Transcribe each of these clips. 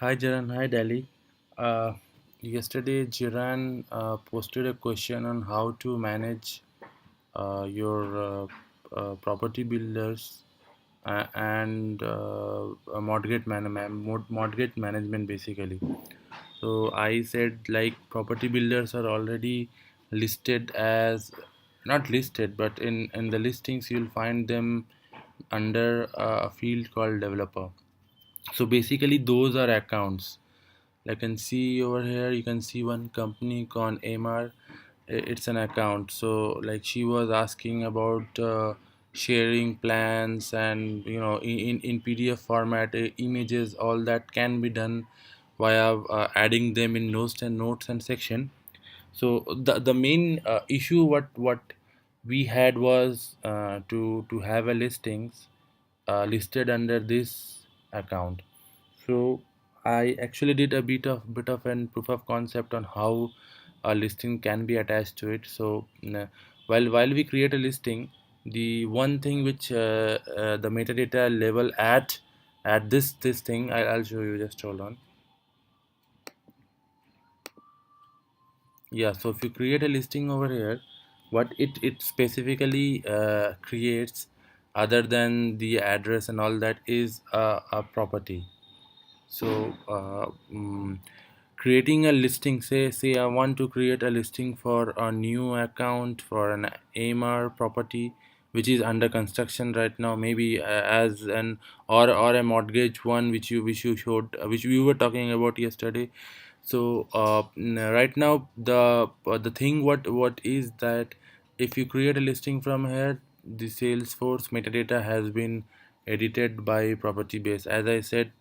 Hi Jiran, hi Delhi. Yesterday Jiran posted a question on how to manage your property builders and mortgage management basically. So I said like property builders are already listed as not listed, but in the listings you'll find them under a field called developer. So basically those are accounts. I can see over here, you can see one company called Amar. It's an account. So like she was asking about sharing plans and in PDF format, images, all that can be done via adding them in notes and section. So the main issue what we had was to have a listings listed under this account. So I actually did a bit of an proof of concept on how a listing can be attached to it. So while we create a listing, the one thing which the metadata level at this thing, I'll show you. Just hold on. Yeah, so if you create a listing over here, what it specifically creates, other than the address and all that, is a property. So creating a listing, say I want to create a listing for a new account for an AMR property which is under construction right now, maybe as an or a mortgage one which you showed, which we were talking about yesterday. So right now the thing what is that if you create a listing from here, the Salesforce metadata has been edited by property base. As I said,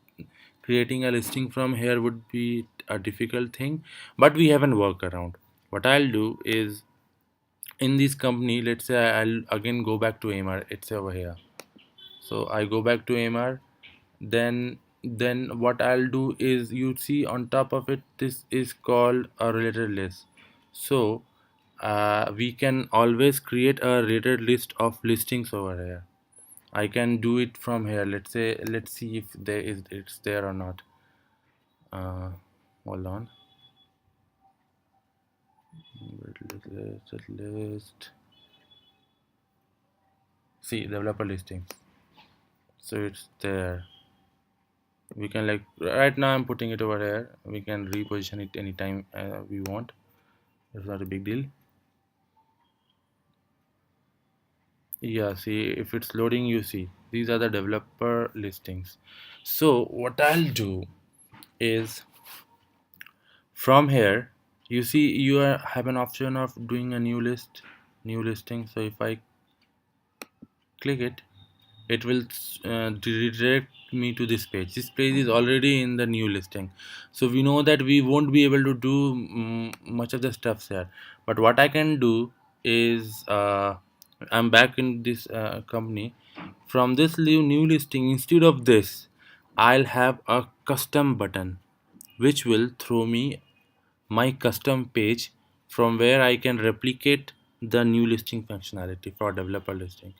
creating a listing from here would be a difficult thing, but we have a workaround. What I'll do is, in this company, let's say I'll again go back to AMR. It's over here. So I go back to AMR. Then what I'll do is, you see on top of it, this is called a related list. So we can always create a related list of listings over here. I can do it from here. Let's see if it's there or not. uh, Hold on. List. See, developer listings. So it's there. We can, like, right now I'm putting it over here. We can reposition it anytime we want. It's not a big deal. Yeah, see, if it's loading, you see these are the developer listings. So what I'll do is, from here, you see, have an option of doing a new listing. So if I click it, it will redirect me to this page. This page is already in the new listing, so we know that we won't be able to do much of the stuff there. But what I can do is, I'm back in this company. From this new listing, instead of this, I'll have a custom button which will throw me my custom page from where I can replicate the new listing functionality for developer listing.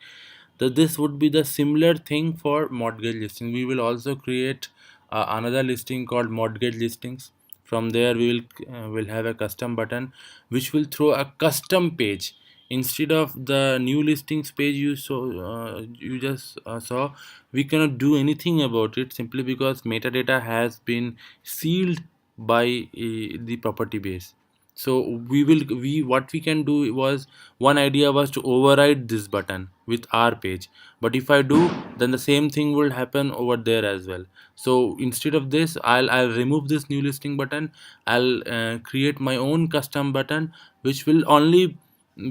This would be the similar thing for mortgage listing. We will also create another listing called mortgage listings. From there, will have a custom button which will throw a custom page instead of the new listings page you just saw. We cannot do anything about it simply because metadata has been sealed by the property base. So we what we can do was, one idea was to override this button with our page. But if I do, then the same thing will happen over there as well. So instead of this, I'll remove this new listing button. I'll create my own custom button which will only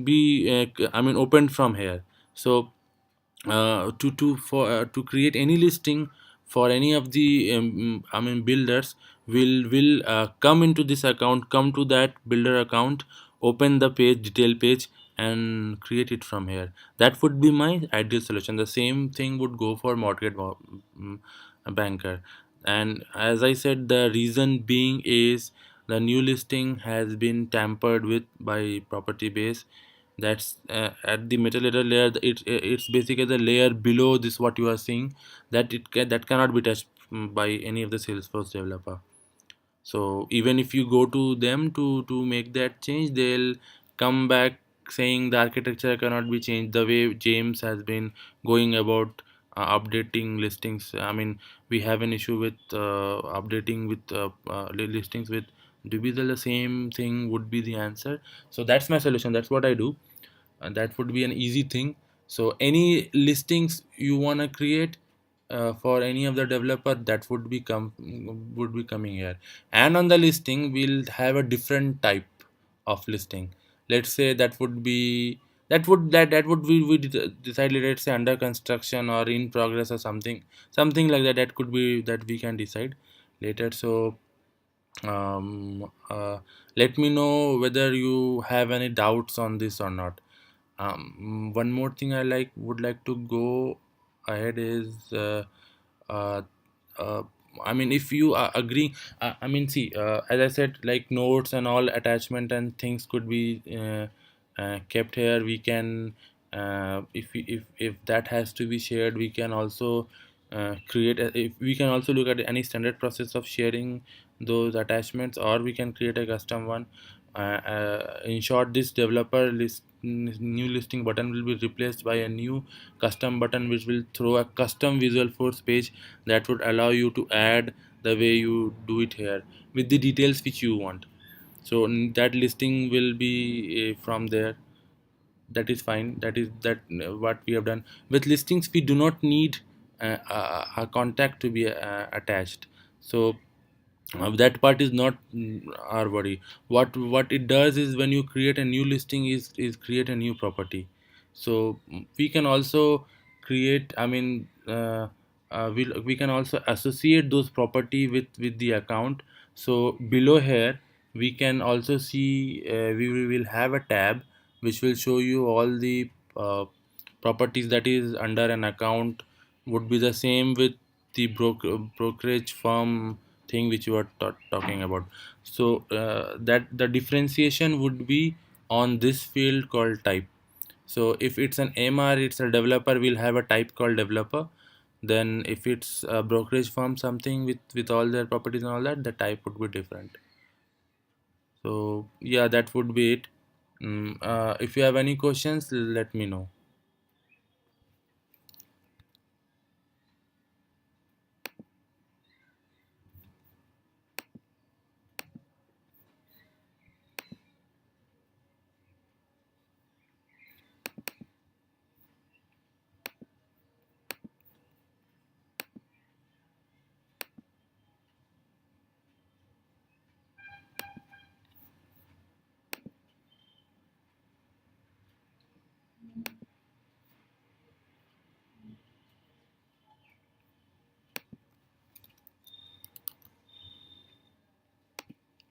be opened from here. So to create any listing for any of the builders, will come into this account, come to that builder account, open the page, detail page, and create it from here. That would be my ideal solution. The same thing would go for mm, banker. And as I said, the reason being is the new listing has been tampered with by property base. That's at the metadata layer. It's basically the layer below this what you are seeing, that that cannot be touched by any of the Salesforce developer. So even if you go to them to make that change, they'll come back saying the architecture cannot be changed. The way James has been going about updating listings, I mean, we have an issue with updating with listings with Dubizel. The same thing would be the answer. So that's my solution. That's what I do, and that would be an easy thing. So any listings you want to create for any of the developer, that would be coming here. And on the listing we'll have a different type of listing. Let's say that would be, that would be, we decided, let's say under construction or in progress or something like that. That could be that we can decide later. So um, uh, let me know whether you have any doubts on this or not. One more thing I would like to go ahead is uh, uh, I mean, if you agree, I mean, see, as I said, like notes and all attachment and things could be kept here. We can, if that has to be shared, we can also if we can also look at any standard process of sharing those attachments, or we can create a custom one. In short, this developer list new listing button will be replaced by a new custom button, which will throw a custom visual force page that would allow you to add the way you do it here with the details which you want. So that listing will be from there. That is fine. That is that what we have done with listings. We do not need a contact to be attached. So that part is not our worry. What it does is, when you create a new listing, is create a new property. So we can also create, I mean, we can also associate those property with the account. So below here we can also see, we will have a tab which will show you all the properties that is under an account. Would be the same with the brokerage firm thing which you are talking about. So that the differentiation would be on this field called type. So if it's an MR, it's a developer, will have a type called developer. Then if it's a brokerage firm, something with all their properties and all that, the type would be different. So yeah, that would be it. If you have any questions, let me know.